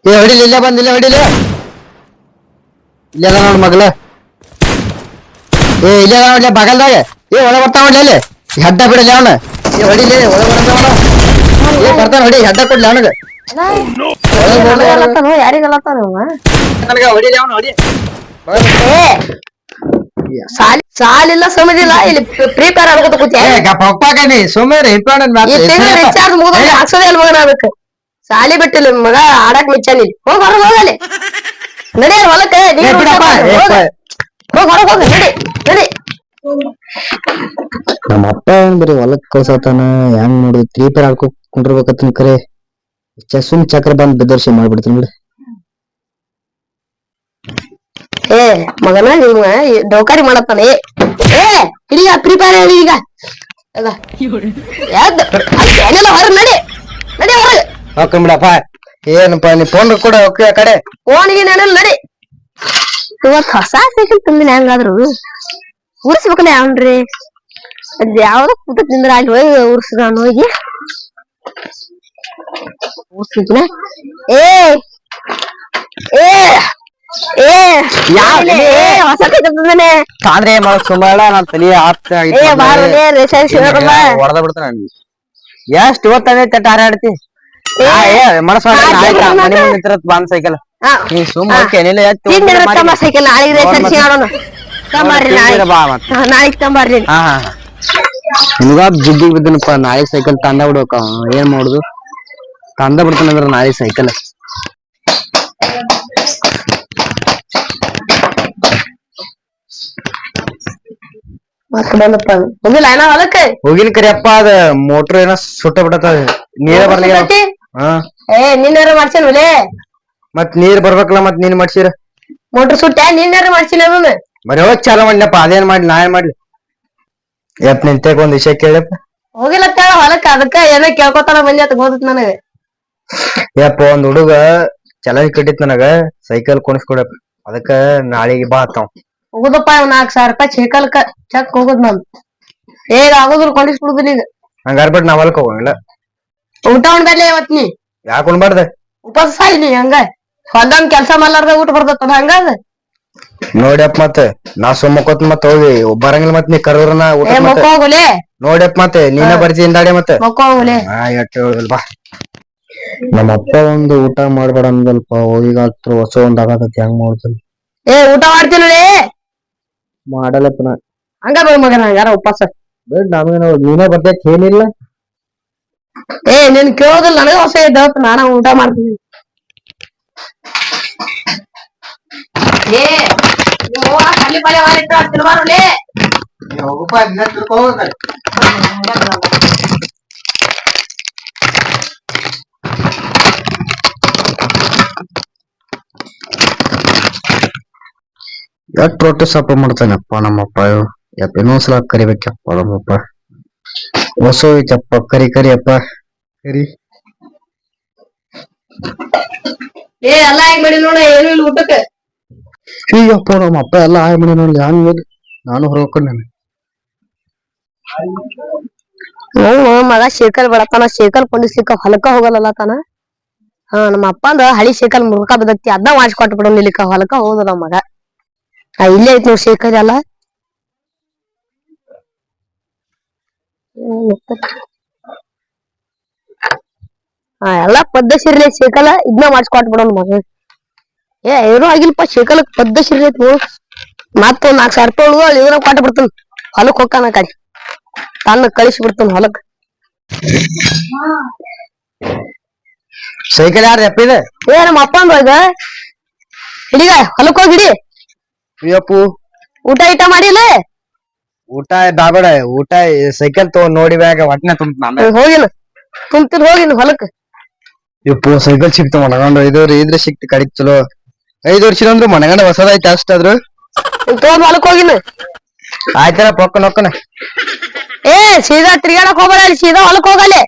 ಏ ಹೊಡಿಲಿ ಇಲ್ಲೇ ಬಂದಿಲ್ಲ ಹೊಡಿಲಿ ಇಲ್ಲೇ ನೋಡ್ ಮಗ್ಲ ಏ ಇಲ್ಲೇ ನೋಡ್ಲಿ ಬಗಲ್ದಾಗ ಏ ಒಳ ಬರ್ತಾವ ನೋಡ್ಲಿ ಅಲ್ಲಿ ಹೆಡ್ಡ ಬಿಡಲಿ ಅವನ ಏ ಹೊಡಿಲಿ ಒಳ ಬರ್ತಾವನ ಏ ಬರ್ತಾನ ಹೊಡಿ ಹೆಡ್ಡ ಕೊಡ್ಲಿ ಅವನಿಗೆ ಯಾರಿಗಲ್ಲತ್ತಾನ ನನಗ ಹೊಡಿಲಿ ಅವನು ಹೊಡಿ ಸಾಲಿಲ್ಲ ಸಮಜಿಲ್ಲ ಇಲ್ಲಿ ಫ್ರೀ ಫೈರ್ ಆಡ್ಕೊತ ಕೂತಿಯ ಪಪ್ಪಾಕನಿ ಸುಮ್ಮನೆ ಈ ತಿಂಗಳ ರಿಚಾರ್ಜ್ ಮುಗಿದ ಹಾಕ್ಸೋದೇ ಅಲ್ ಮಗನ ಅದಕ್ಕೆ ಸಾಲಿ ಬಿಟ್ಟಿಲ್ಲ ಮಗ ಆಡಕ್ ಮಿಚ್ಚಾನಿ ಹೋಗ್ ಹೊರಗ್ ಹೋಗಲಿ ನಡಿ ಹೊಲಕ್ಕೆ ಹೋಗ್ ಹೊರಗ್ ಹೋಗ ನಡಿ ನಡಿ ನಮ್ಮ ಅಪ್ಪ ಏನ್ ಬರೀ ಹೊಲಕ್ ಕಳ್ಸತಾನ ಹೆಂಗ್ ನೋಡುದು ತ್ರೀಪೇರ್ ಆಡ್ಕೊ ಕುಂಡಿರ್ಬೇಕತ್ತನ್ ಕರೆ ಸುಮ್ ಚಕ್ರ ಬಂದ್ ಬೆದರ್ಶಿ ಮಾಡ್ಬಿಡ್ತೀನಿ ಬಿಡಿ ಏ ಮಗನ ನಿಮ್ಮ ಡೌಕಾರಿ ಮಾಡತ್ತಾನ ಏ ಹಿಡಿಯ ಫ್ರೀ ಫೈರ್ ಹೇಳಿ ಈಗ ಯಾವ್ದೆಲ್ಲ ಹೊರ ನಡಿ ನಡಿ ಹೊರಗೆ ಓಕೆ ಬಿಡಪ್ಪ ಏನಪ್ಪ ನೀ ಫೋನ್ ಕೂಡ ಓಕೆ ಆ ಕಡೆ ಫೋನಿಗೆ ನೆನಲ್ ನಡಿ ಇವತ್ ಹೊಸ ಸೈಕಲ್ ತಂದಿನ ಹೆಂಗಾದ್ರು ಉರ್ಸ್ಬೇಕಲ್ಲ ಯಾವನ್ರಿ ಅದ್ ಯಾವ್ದೋ ಕೂತ ತಿಂದ್ರ ಅಲ್ಲಿ ಹೋಗಿ ಉರ್ಸ್ದ ಹೋಗಿ ಉರ್ಸಿದ್ನ ಏ ಏ ಏ ಹೊಸ ಸೈಕಲ್ ತಂದಾನೆ ಅಂದ್ರೆ ಸುಮಾರ ನಾನ್ ತಲಿ ಏ ಬಾರಲೇ ರೇಷನ್ ಹೊಡೆದ ಬಿಡ್ತಾನೆ ಎಷ್ಟ್ ಇವತ್ತೈತೆ ಹಾರಾಡ್ತಿ ಮನಸ್ ಮನೆ ಮುಂದೆ ನಿಂತಿರತ್ ಬಾಂದ್ ಸೈಕಲ್ ನೀ ಸುಮ್ಮ ಸೈಕಲ್ ನಾಳೆಗೆ ರೇಷನ್ ಆಡೋಣ ತಂಬಾರ್ರಿ ನಾಳೆಗೆ ತಂಬಾರ್ರಿ ನಿಮ್ಗ ಜಿದ್ದಿಗೆ ಬಿದ್ದನಪ್ಪ ನಾಳೆ ಸೈಕಲ್ ತಂದ ಬಿಡ್ಬೇಕ ಏನ್ ಮಾಡುದು ತಂದ ಬಿಡ್ತಾನಂದ್ರ ನಾಳೆ ಸೈಕಲ್ ಮತ್ ಬಂದಪ್ಪ ಹೋಗಿಲ್ಲ ಏನ ಹೊಲಕ್ಕೆ ಹೋಗಿನ ಕರಿಯಪ್ಪ ಅದ ಮೋಟ್ರ್ ಏನೋ ಸುಟ್ಟ ಬಿಡತ್ತ ನೀರ ಬರ್ಲಿಲ್ಲ ಏ ನಿನ್ನಾರ ಮಾಡ್ಸೇನ್ವಲೇ ಮತ್ ನೀರ್ ಬರ್ಬೇಕಲ್ಲ ಮತ್ ನೀನ್ ಮಾಡ್ಸಿರ ಮೋಟ್ರ್ ಸುಟ್ಟ ನಿನ್ನಾರ ಮಾಡ್ಸಿಲ್ಲ ಅದನ್ನ ಬರೀ ಹೋಗ್ ಚಾಲ ಮಾಡ್ಲಪ್ಪ ಅದೇನ್ ಮಾಡ್ಲಿ ನಾ ಏನ್ ಮಾಡ್ಲಿ ಯಪ್ ನಿಂತಾಗ ಒಂದ್ ವಿಷಯ ಕೇಳಪ್ಪ ಹೋಗಿಲ್ಲ ಹೊಲಕ್ಕ ಅದಕ್ಕ ಏನೋ ಕೇಳ್ಕೊತಾನ ಬಂದಿ ಅಂತ ಹೋದತ್ ನನಗ ಯಪ್ಪ ಒಂದ್ ಹುಡುಗ ಚಲನ್ ಕಟ್ಟಿತ್ ನನಗ ಸೈಕಲ್ ಕೊಣಿಸ್ಕೊಡಪ್ಪ ಅದಕ್ಕ ನಾಳಿಗೆ ಬಾ ಆತಾವ್ ಹೋಗುದಪ್ಪ 4,000 ರೂಪಾಯಿ ಸೈಕಲ್ಕ ಚಕ್ ಹೋಗುದ್ ನಮ್ ಆಗುದ್ರ ಕೊಂಡಿಸ್ಬಿಡುದಿಲ್ಲ ಈಗ ಹಂಗಾರ್ ಬಿಟ್ ನಾವ್ ಹೊಲಕ್ ಹೋಗಂಗಿಲ್ಲ ಊಟ ಉಣ್ಬೇಡ್ಲೆ ಇವತ್ ನೀ ಯಾಕೆ ಉಣ್ಬಾರ್ದ ಉಪವಾಸ ಸಾಯಿ ನೀ ಹಂಗ ಹೊಲ್ದಮ್ ಕೆಲ್ಸ ಮಾಡ್ಲಾರ್ದ ಊಟ ಬರ್ತದ ಹಂಗದ ನೋಡ್ಯಪ್ಪ ಮತ್ತೆ ನಾ ಸುಮ್ಮಕೋತ್ ಮತ್ ಹೋಗಿ ಬರಂಗಿಲ್ಲ ಮತ್ ನೀ ಕರ್ರನ ಊಟ ಮಕ್ಕ ಹೋಗುಲೇ ನೋಡ್ಯಪ್ಪ ಮತ್ತೆ ನೀನ ಬರ್ತಿ ಹಿಂದಾಡೆ ಮತ್ತೆ ಮಕ್ಕ ಹೋಗುಲೇ ಬಾ ನಮ್ಮ ಅಪ್ಪ ಒಂದು ಊಟ ಮಾಡ್ಬೇಡ ಅಂದಲ್ಪ ಈಗ ಹೊಸ ಒಂದ್ ಆಗತೈತಿ ಹೆಂಗ್ ಮಾಡ್ತೇನೆ ಊಟ ಮಾಡ್ತೀನಲೇ ಮಾಡಲ್ಲಪ್ಪ ನಾ ಹಂಗ ಬೈ ಮಗನ ಯಾರ ಉಪವಾಸ ಬೇಡ ನಮಗೇನ ನೀನೇ ಬರ್ತೈತಿ ಏನಿಲ್ಲ ನೀನ್ ಕೇಳೋದಿಲ್ಲ ನನಗ ಹೊಸ ಇದ್ದವತ್ ನಾನ ಊಟ ಮಾಡ್ತೀನಿ ಖಾಲಿ ಪಾಲೆ ತಿರ್ಬಾರ್ಲೇ ಎಷ್ಟ್ ರೊಟ್ಟಿ ಸಪ್ಪ ಮಾಡ್ತಾನಪ್ಪ ನಮ್ಮಪ್ಪ ಯಪ್ಪ ಇನ್ನೊಂದ್ಸಲ ಕರಿಬೇಕಪ್ಪ ನಮ್ಮಪ್ಪ ಹೊಸ ಐತಪ್ಪ ಕರಿ ಕರಿಯಪ್ಪ ಕರಿ ಎಲ್ಲ ಹೆಂಗ್ ಮಾಡಿ ನೋಡ ಏನು ಇಲ್ಲ ಊಟಕ್ಕೆ ಈಗಪ್ಪ ನಮ್ಮ ಅಪ್ಪ ಎಲ್ಲ ಆಯ್ ಮಾಡಿ ನೋಡಿ ನಾನು ಹೊರಕೊಂಡೇನೆ ಮಗ ಸೈಕಲ್ ಬಿಡತಾನ ಸೈಕಲ್ ಕೊಂಡಿಸ್ಲಿಕ್ಕ ಹೊಲಕ್ಕ ಹೋಗಲ್ಲ ತಾನ ನಮ್ಮ ಅಪ್ಪ ಅಂದ್ರ ಹಳಿ ಸೈಕಲ್ ಮುರ್ಕ ಬದತ್ತಿ ಅದ್ನ ಮಾಡಿಸ್ಕೊಟ್ಟು ಬಿಡ ನಿಲ್ಲಿಕ್ಕ ಹೊಲಕ್ಕ ಹೋದ ನಮ್ಮ ಮಗ ಇಲ್ಲೇ ಐತಿ ನೋಡ್ ಸೈಕಲ್ ಎಲ್ಲ ಎಲ್ಲಾ ಪದ್ದಸಿರ್ಲಿ ಸೈಕಲ್ ಇದನ್ನ ಮಾಡಿಸ್ಕೊಟ್ ಬಿಡೋಣ ಮಗ ಏನೂ ಆಗಿಲ್ಪ ಸೈಕಲ್ ಪದ್ದಸಿರ್ಲಿ ಮತ್ತೊಂದ್ 4,000 ರೂಪಾಯಿ ಉಳ್ದು ಇದನ್ನ ಕೊಟ್ಟು ಬಿಡ್ತಾನ ಹೊಲಕ್ ಹೋಗ್ತಾನ ಕಡೆ ತನ್ನ ಕಳಿಸಿ ಬಿಡ್ತಾನ ಹೊಲಕ್ ಸೈಕಲ್ ಯಾರು ಎಪ್ಪಿದೆ ನಮ್ಮ ಅಪ್ಪ ಅಂದ್ರ ಹಿಡಿಗ ಹೊಲಕ್ ಹೋಗಿ ಹಿಡಿ ಅಪ್ಪು ಊಟ ಮಾಡಿಲ್ಲ ಊಟ ಬಾಬೇಡ ಊಟ ಸೈಕಲ್ ತಗೊಂಡ್ ನೋಡಿ ಬ್ಯಾಗ ಒಟ್ನೆ ಹೋಗಿನ ತುಂಬ್ತಿರ್ ಹೋಗಿನ ಹೊಲಕ್ ಯಪ್ಪು ಸೈಕಲ್ ಸಿಕ್ತು ಮನಗಂಡ 5 ವರ್ಷ ಇದ್ರೆ ಸಿಕ್ತು ಕಡಿಕ್ ಚಲೋ 5 ವರ್ಷ ಅಂದ್ರೆ ಮನಗಂಡ ಹೊಸದೈತೆ ಅಷ್ಟಾದ್ರು ತಗೊಂಡ್ ಹೊಲಕ್ ಹೋಗಿನ ಆಯ್ತಾರ ಪೊಕ್ಕ ನೊಕ್ಕನ ಸೀದಾ ತಿರ್ಗಾಡಕ್ ಹೋಗ್ಬೇಡ ಸೀದಾ ಹೊಲಕ್ ಹೋಗಲೆ